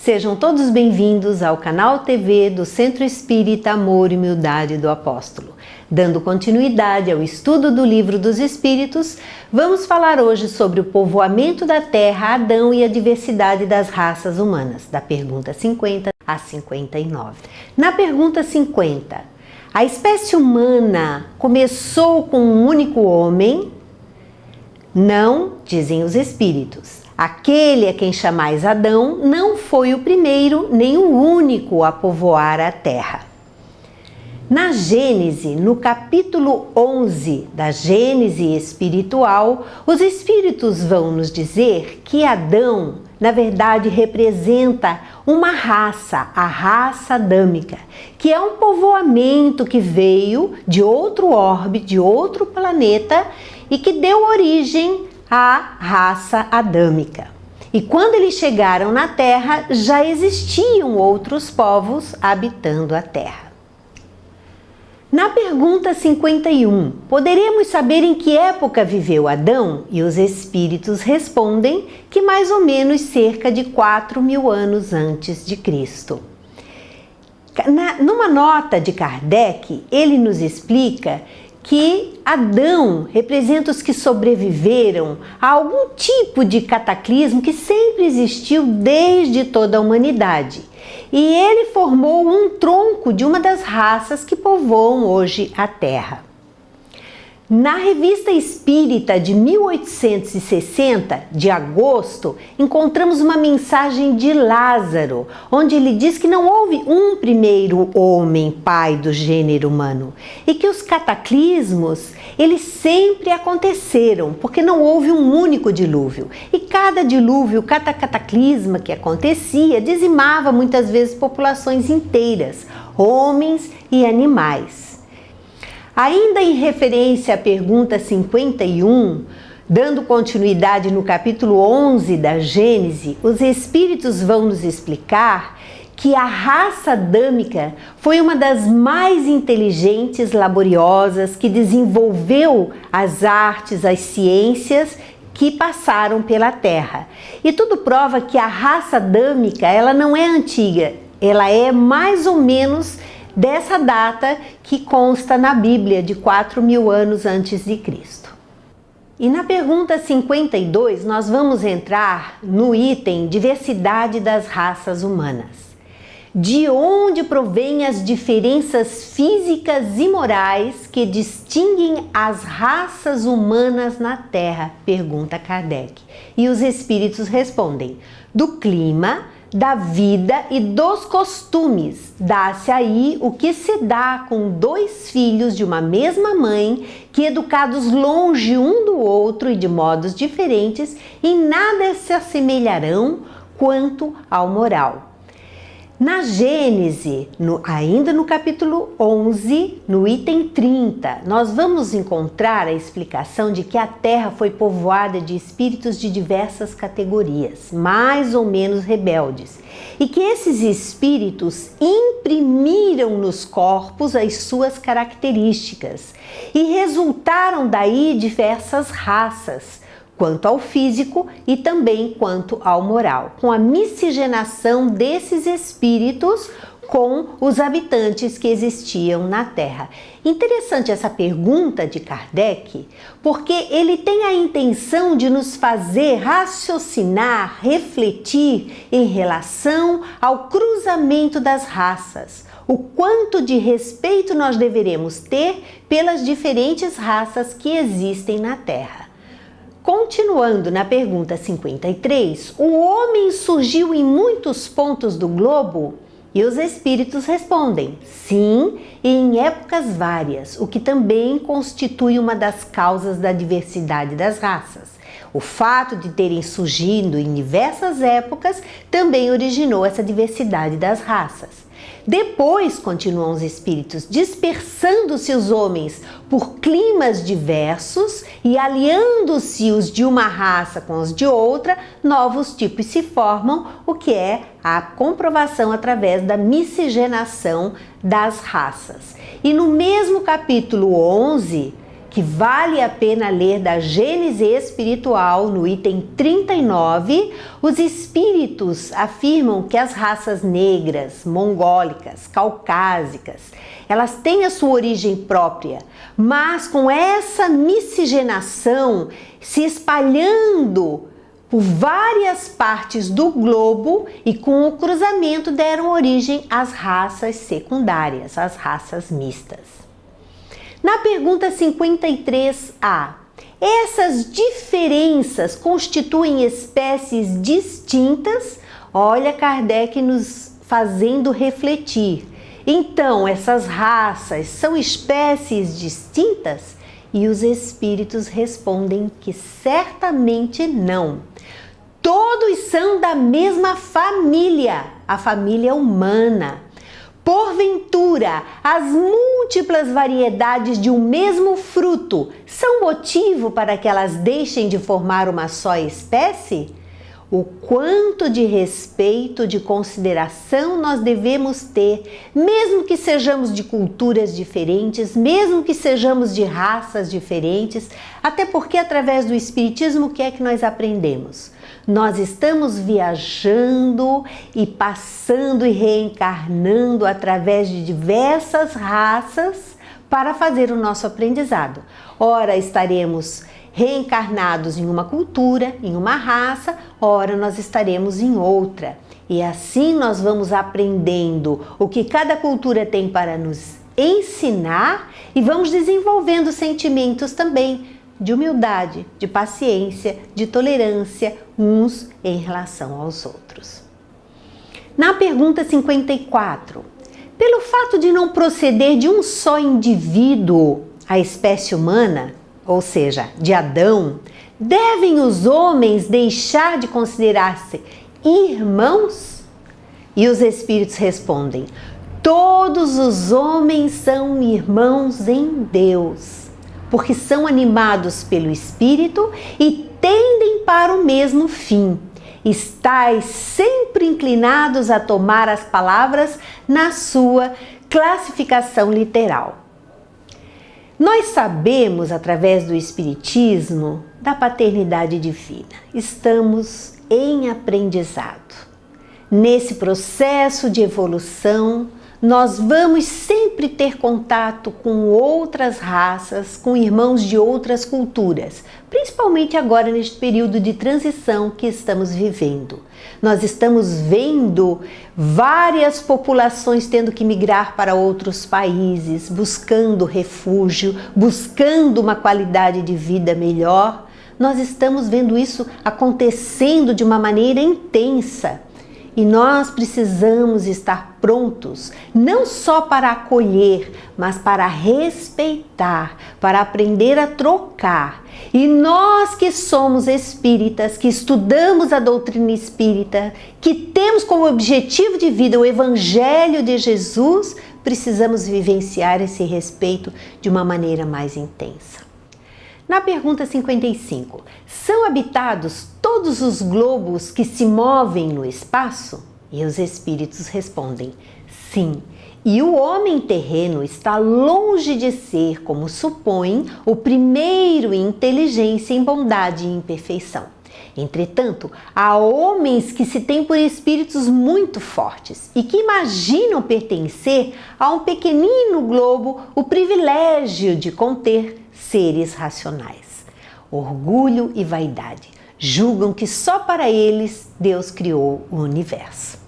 Sejam todos bem-vindos ao canal TV do Centro Espírita Amor e Humildade do Apóstolo. Dando continuidade ao estudo do Livro dos Espíritos, vamos falar hoje sobre o povoamento da Terra, Adão e a diversidade das raças humanas, da pergunta 50 a 59. Na pergunta 50, a espécie humana começou com um único homem? Não, dizem os Espíritos. Aquele a quem chamais Adão não foi o primeiro nem o único a povoar a terra. Na Gênese, no capítulo 11 da Gênese espiritual, os Espíritos vão nos dizer que Adão, na verdade, representa uma raça, a raça adâmica, que é um povoamento que veio de outro orbe, de outro planeta e que deu origem a raça adâmica. E quando eles chegaram na Terra, já existiam outros povos habitando a Terra. Na pergunta 51, poderemos saber em que época viveu Adão? E os Espíritos respondem que mais ou menos cerca de 4.000 anos antes de Cristo. Numa nota de Kardec, ele nos explica que Adão representa os que sobreviveram a algum tipo de cataclismo que sempre existiu desde toda a humanidade. E ele formou um tronco de uma das raças que povoam hoje a Terra. Na Revista Espírita de 1860, de agosto, encontramos uma mensagem de Lázaro, onde ele diz que não houve um primeiro homem, pai do gênero humano, e que os cataclismos, eles sempre aconteceram, porque não houve um único dilúvio. E cada dilúvio, cada cataclisma que acontecia, dizimava muitas vezes populações inteiras, homens e animais. Ainda em referência à pergunta 51, dando continuidade no capítulo 11 da Gênese, os Espíritos vão nos explicar que a raça adâmica foi uma das mais inteligentes, laboriosas, que desenvolveu as artes, as ciências que passaram pela Terra. E tudo prova que a raça adâmica, ela não é antiga, ela é mais ou menos dessa data que consta na Bíblia de 4.000 anos antes de Cristo. E na pergunta 52 nós vamos entrar no item diversidade das raças humanas. De onde provêm as diferenças físicas e morais que distinguem as raças humanas na Terra? Pergunta Kardec. E os Espíritos respondem: do clima, da vida e dos costumes. Dá-se aí o que se dá com dois filhos de uma mesma mãe, que educados longe um do outro e de modos diferentes, em nada se assemelharão quanto ao moral. Na Gênese, ainda no capítulo 11, no item 30, nós vamos encontrar a explicação de que a Terra foi povoada de espíritos de diversas categorias, mais ou menos rebeldes, e que esses espíritos imprimiram nos corpos as suas características e resultaram daí diversas raças, quanto ao físico e também quanto ao moral, com a miscigenação desses espíritos com os habitantes que existiam na Terra. Interessante essa pergunta de Kardec, porque ele tem a intenção de nos fazer raciocinar, refletir em relação ao cruzamento das raças, o quanto de respeito nós deveremos ter pelas diferentes raças que existem na Terra. Continuando na pergunta 53, o homem surgiu em muitos pontos do globo? E os Espíritos respondem: sim, e em épocas várias, o que também constitui uma das causas da diversidade das raças. O fato de terem surgido em diversas épocas também originou essa diversidade das raças. Depois, continuam os Espíritos, dispersando-se os homens por climas diversos e aliando-se os de uma raça com os de outra, novos tipos se formam, o que é a comprovação através da miscigenação das raças. E no mesmo capítulo 11, que vale a pena ler da Gênese Espiritual, no item 39, os espíritos afirmam que as raças negras, mongólicas, caucásicas, elas têm a sua origem própria, mas com essa miscigenação se espalhando por várias partes do globo e com o cruzamento deram origem às raças secundárias, às raças mistas. Na pergunta 53A, essas diferenças constituem espécies distintas? Olha Kardec nos fazendo refletir. Então, essas raças são espécies distintas? E os espíritos respondem que certamente não. Todos são da mesma família, a família humana. Porventura, as múltiplas variedades de um mesmo fruto são motivo para que elas deixem de formar uma só espécie? O quanto de respeito, de consideração nós devemos ter, mesmo que sejamos de culturas diferentes, mesmo que sejamos de raças diferentes, até porque através do Espiritismo o que é que nós aprendemos? Nós estamos viajando e passando e reencarnando através de diversas raças para fazer o nosso aprendizado. Ora, estaremos reencarnados em uma cultura, em uma raça, ora nós estaremos em outra. E assim nós vamos aprendendo o que cada cultura tem para nos ensinar e vamos desenvolvendo sentimentos também de humildade, de paciência, de tolerância uns em relação aos outros. Na pergunta 54, pelo fato de não proceder de um só indivíduo, a espécie humana, ou seja, de Adão, devem os homens deixar de considerar-se irmãos? E os espíritos respondem: todos os homens são irmãos em Deus, porque são animados pelo Espírito e tendem para o mesmo fim. Estais sempre inclinados a tomar as palavras na sua classificação literal. Nós sabemos, através do Espiritismo, da paternidade divina. Estamos em aprendizado. Nesse processo de evolução, nós vamos sempre ter contato com outras raças, com irmãos de outras culturas, principalmente agora neste período de transição que estamos vivendo. Nós estamos vendo várias populações tendo que migrar para outros países, buscando refúgio, buscando uma qualidade de vida melhor. Nós estamos vendo isso acontecendo de uma maneira intensa. E nós precisamos estar prontos, não só para acolher, mas para respeitar, para aprender a trocar. E nós que somos espíritas, que estudamos a doutrina espírita, que temos como objetivo de vida o Evangelho de Jesus, precisamos vivenciar esse respeito de uma maneira mais intensa. Na pergunta 55, são habitados todos os globos que se movem no espaço? E os espíritos respondem, sim. E o homem terreno está longe de ser, como supõem, o primeiro em inteligência, em bondade e em perfeição. Entretanto, há homens que se têm por espíritos muito fortes e que imaginam pertencer a um pequenino globo o privilégio de conter seres racionais. Orgulho e vaidade julgam que só para eles Deus criou o universo.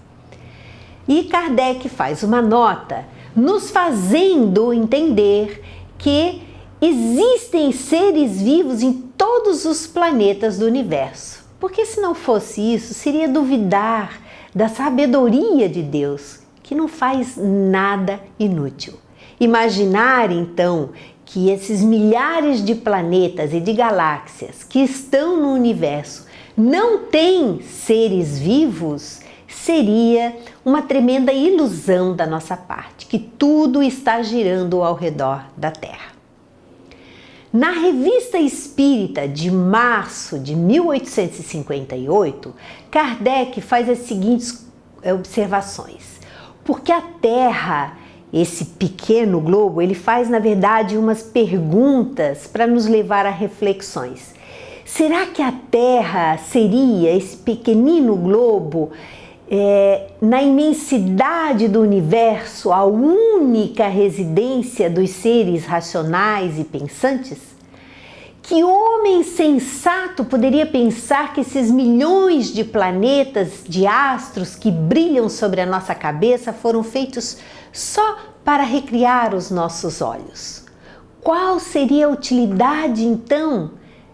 E Kardec faz uma nota nos fazendo entender que existem seres vivos em todos os planetas do universo. Porque se não fosse isso, seria duvidar da sabedoria de Deus, que não faz nada inútil. Imaginar então que esses milhares de planetas e de galáxias que estão no universo não têm seres vivos seria uma tremenda ilusão da nossa parte, que tudo está girando ao redor da Terra. Na Revista Espírita de março de 1858, Kardec faz as seguintes observações. Porque a Terra esse pequeno globo, ele faz, na verdade, umas perguntas para nos levar a reflexões. Será que a Terra seria esse pequenino globo, na imensidade do universo, a única residência dos seres racionais e pensantes? Que homem sensato poderia pensar que esses milhões de planetas, de astros que brilham sobre a nossa cabeça foram feitos só para recriar os nossos olhos? Qual seria a utilidade, então,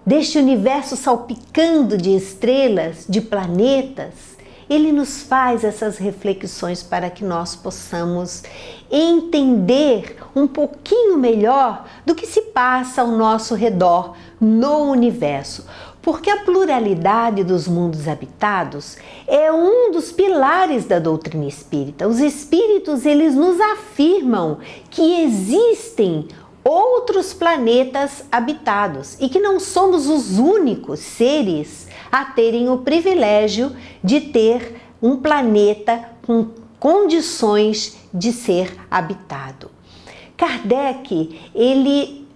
deste universo salpicando de estrelas, de planetas? Ele nos faz essas reflexões para que nós possamos entender um pouquinho melhor do que se passa ao nosso redor no universo. Porque a pluralidade dos mundos habitados é um dos pilares da doutrina espírita. Os espíritos, eles nos afirmam que existem outros planetas habitados e que não somos os únicos seres a terem o privilégio de ter um planeta com condições de ser habitado. Kardec, ele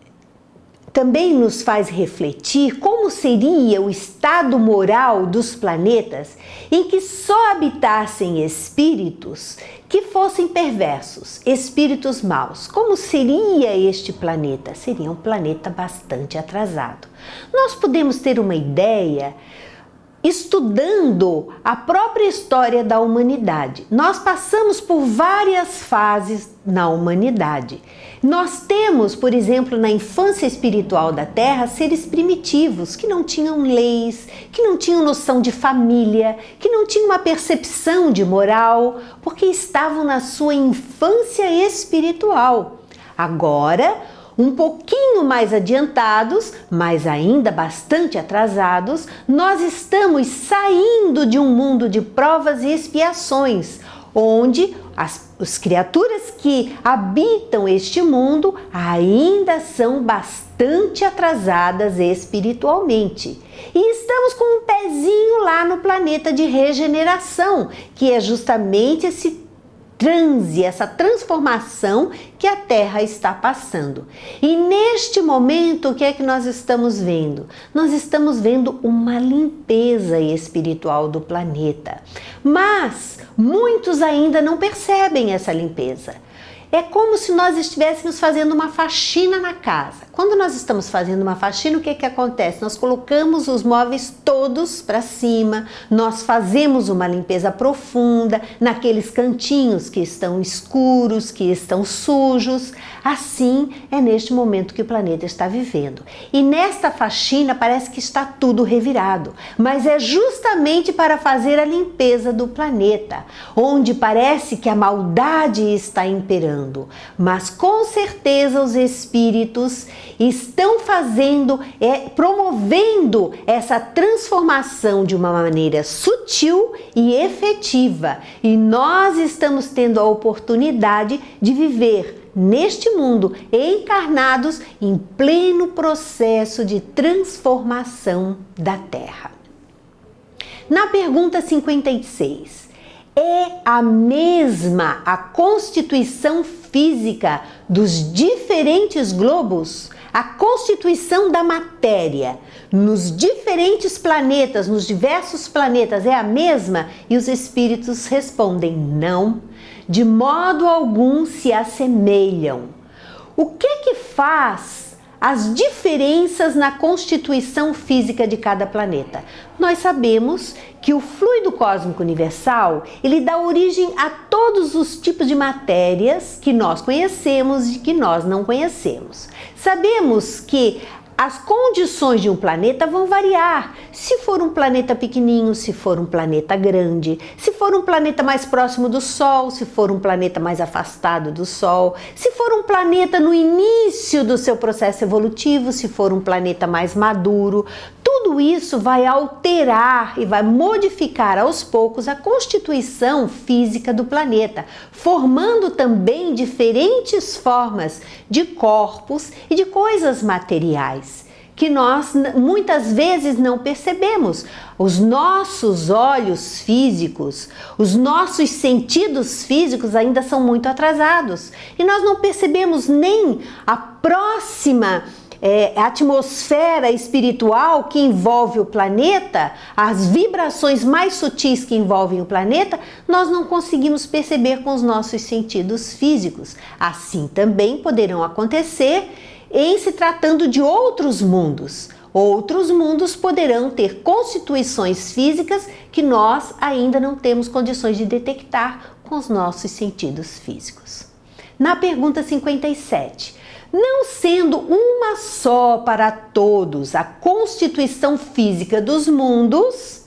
também nos faz refletir como seria o estado moral dos planetas em que só habitassem espíritos que fossem perversos, espíritos maus. Como seria este planeta? Seria um planeta bastante atrasado. Nós podemos ter uma ideia estudando a própria história da humanidade. Nós passamos por várias fases na humanidade. Nós temos, por exemplo, na infância espiritual da Terra, seres primitivos que não tinham leis, que não tinham noção de família, que não tinham uma percepção de moral, porque estavam na sua infância espiritual. Agora, um pouquinho mais adiantados, mas ainda bastante atrasados, nós estamos saindo de um mundo de provas e expiações, onde as criaturas que habitam este mundo ainda são bastante atrasadas espiritualmente. E estamos com um pezinho lá no planeta de regeneração, que é justamente esse transe, essa transformação que a Terra está passando. E neste momento, o que é que nós estamos vendo? Nós estamos vendo uma limpeza espiritual do planeta. Mas muitos ainda não percebem essa limpeza. É como se nós estivéssemos fazendo uma faxina na casa. Quando nós estamos fazendo uma faxina, o que que acontece? Nós colocamos os móveis todos para cima, nós fazemos uma limpeza profunda naqueles cantinhos que estão escuros, que estão sujos. Assim é neste momento que o planeta está vivendo. E nesta faxina parece que está tudo revirado, mas é justamente para fazer a limpeza do planeta, onde parece que a maldade está imperando. Mas com certeza os espíritos estão promovendo essa transformação de uma maneira sutil e efetiva. E nós estamos tendo a oportunidade de viver neste mundo encarnados em pleno processo de transformação da Terra. Na pergunta 56, é a mesma a constituição física dos diferentes globos? A constituição da matéria nos diferentes planetas, nos diversos planetas, é a mesma? E os espíritos respondem: não, de modo algum se assemelham. O que faz as diferenças na constituição física de cada planeta? Nós sabemos que o fluido cósmico universal, ele dá origem a todos os tipos de matérias que nós conhecemos e que nós não conhecemos. Sabemos que as condições de um planeta vão variar. Se for um planeta pequenininho, se for um planeta grande, se for um planeta mais próximo do Sol, se for um planeta mais afastado do Sol, se for um planeta no início do seu processo evolutivo, se for um planeta mais maduro, tudo isso vai alterar e vai modificar aos poucos a constituição física do planeta, formando também diferentes formas de corpos e de coisas materiais. que nós muitas vezes não percebemos. Os nossos olhos físicos, os nossos sentidos físicos ainda são muito atrasados e nós não percebemos nem a próxima atmosfera espiritual que envolve o planeta, as vibrações mais sutis que envolvem o planeta, nós não conseguimos perceber com os nossos sentidos físicos. Assim também poderão acontecer em se tratando de outros mundos. Outros mundos poderão ter constituições físicas que nós ainda não temos condições de detectar com os nossos sentidos físicos. Na pergunta 57, não sendo uma só para todos a constituição física dos mundos,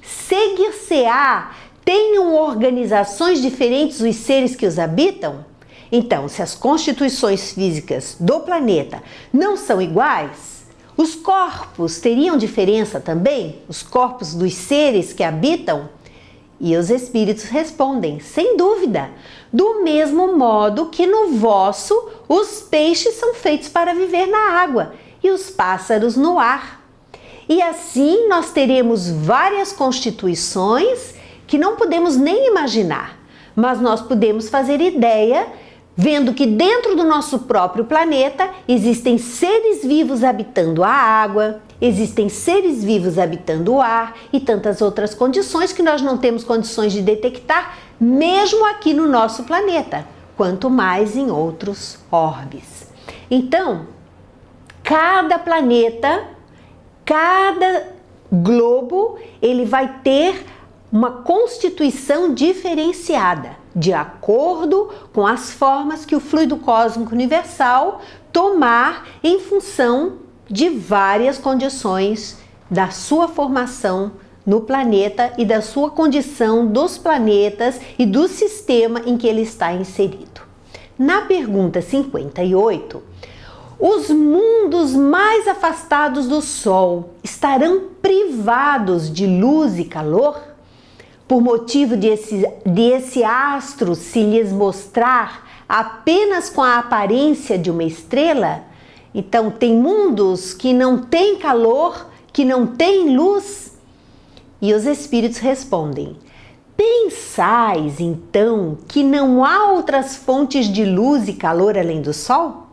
seguir-se-á, tenham organizações diferentes os seres que os habitam? Então, se as constituições físicas do planeta não são iguais, os corpos teriam diferença também? Os corpos dos seres que habitam? E os espíritos respondem, sem dúvida, do mesmo modo que no vosso os peixes são feitos para viver na água e os pássaros no ar. E assim nós teremos várias constituições que não podemos nem imaginar, mas nós podemos fazer ideia vendo que dentro do nosso próprio planeta existem seres vivos habitando a água, existem seres vivos habitando o ar e tantas outras condições que nós não temos condições de detectar, mesmo aqui no nosso planeta, quanto mais em outros orbes. Então, cada planeta, cada globo, ele vai ter uma constituição diferenciada, de acordo com as formas que o fluido cósmico universal tomar em função de várias condições da sua formação no planeta e da sua condição dos planetas e do sistema em que ele está inserido. Na pergunta 58, os mundos mais afastados do Sol estarão privados de luz e calor? Por motivo desse astro se lhes mostrar apenas com a aparência de uma estrela? Então, tem mundos que não têm calor, que não têm luz? E os espíritos respondem, pensais então que não há outras fontes de luz e calor além do Sol?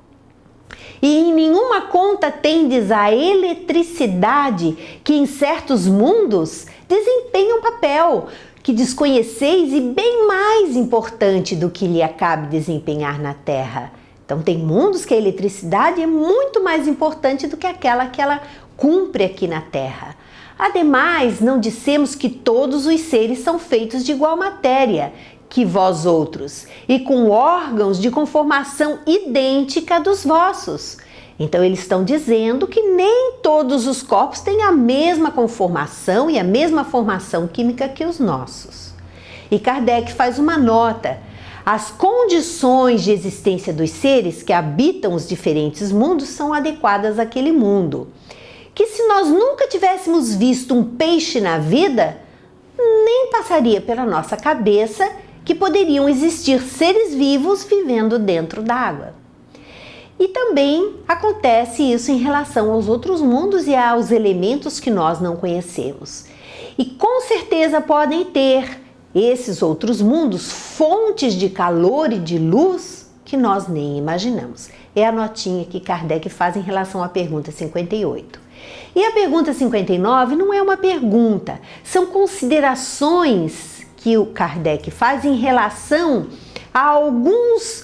E em nenhuma conta tendes a eletricidade que em certos mundos desempenha um papel que desconheceis e bem mais importante do que lhe acabe desempenhar na Terra. Então tem mundos que a eletricidade é muito mais importante do que aquela que ela cumpre aqui na Terra. Ademais, não dissemos que todos os seres são feitos de igual matéria que vós outros, e com órgãos de conformação idêntica dos vossos. Então eles estão dizendo que nem todos os corpos têm a mesma conformação e a mesma formação química que os nossos. E Kardec faz uma nota. As condições de existência dos seres que habitam os diferentes mundos são adequadas àquele mundo. Que se nós nunca tivéssemos visto um peixe na vida, nem passaria pela nossa cabeça que poderiam existir seres vivos vivendo dentro d'água. E também acontece isso em relação aos outros mundos e aos elementos que nós não conhecemos. E com certeza podem ter esses outros mundos fontes de calor e de luz que nós nem imaginamos. É a notinha que Kardec faz em relação à pergunta 58. E a pergunta 59 não é uma pergunta, são considerações que o Kardec faz em relação a alguns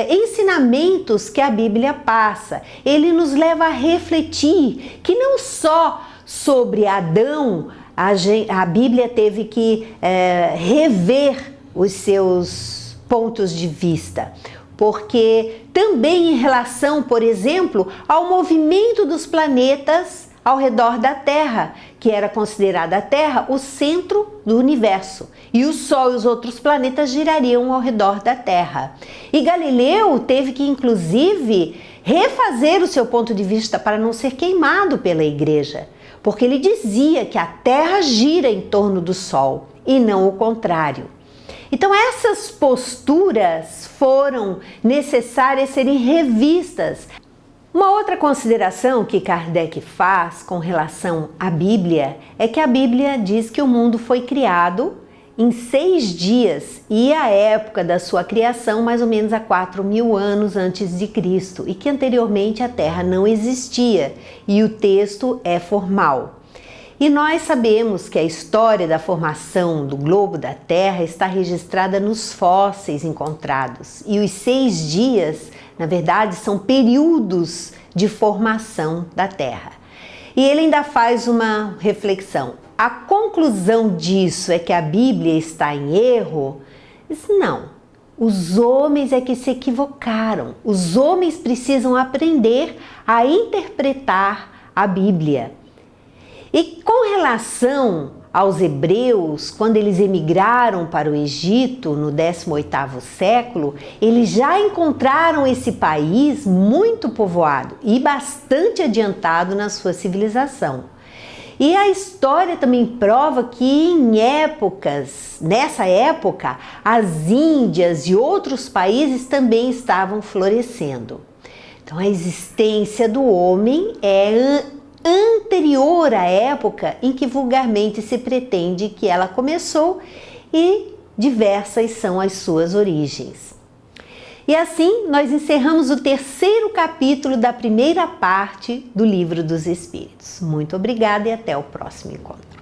ensinamentos que a Bíblia passa. Ele nos leva a refletir que não só sobre Adão a Bíblia teve que rever os seus pontos de vista, porque também em relação, por exemplo, ao movimento dos planetas ao redor da Terra, que era considerada a Terra o centro do universo, e o Sol e os outros planetas girariam ao redor da Terra. E Galileu teve que, inclusive, refazer o seu ponto de vista para não ser queimado pela Igreja, porque ele dizia que a Terra gira em torno do Sol e não o contrário. Então essas posturas foram necessárias serem revistas Uma outra consideração que Kardec faz com relação à Bíblia é que a Bíblia diz que o mundo foi criado em 6 dias e a época da sua criação mais ou menos há 4.000 anos antes de Cristo e que anteriormente a Terra não existia e o texto é formal. E nós sabemos que a história da formação do globo da Terra está registrada nos fósseis encontrados e os 6 dias, na verdade, são períodos de formação da Terra. E ele ainda faz uma reflexão. A conclusão disso é que a Bíblia está em erro? Não. Os homens é que se equivocaram. Os homens precisam aprender a interpretar a Bíblia. E com relação aos hebreus, quando eles emigraram para o Egito no 18º século, eles já encontraram esse país muito povoado e bastante adiantado na sua civilização. E a história também prova que nessa época, as Índias e outros países também estavam florescendo. Então a existência do homem é anterior à época em que vulgarmente se pretende que ela começou e diversas são as suas origens. E assim nós encerramos o 3º capítulo da primeira parte do Livro dos Espíritos. Muito obrigada e até o próximo encontro.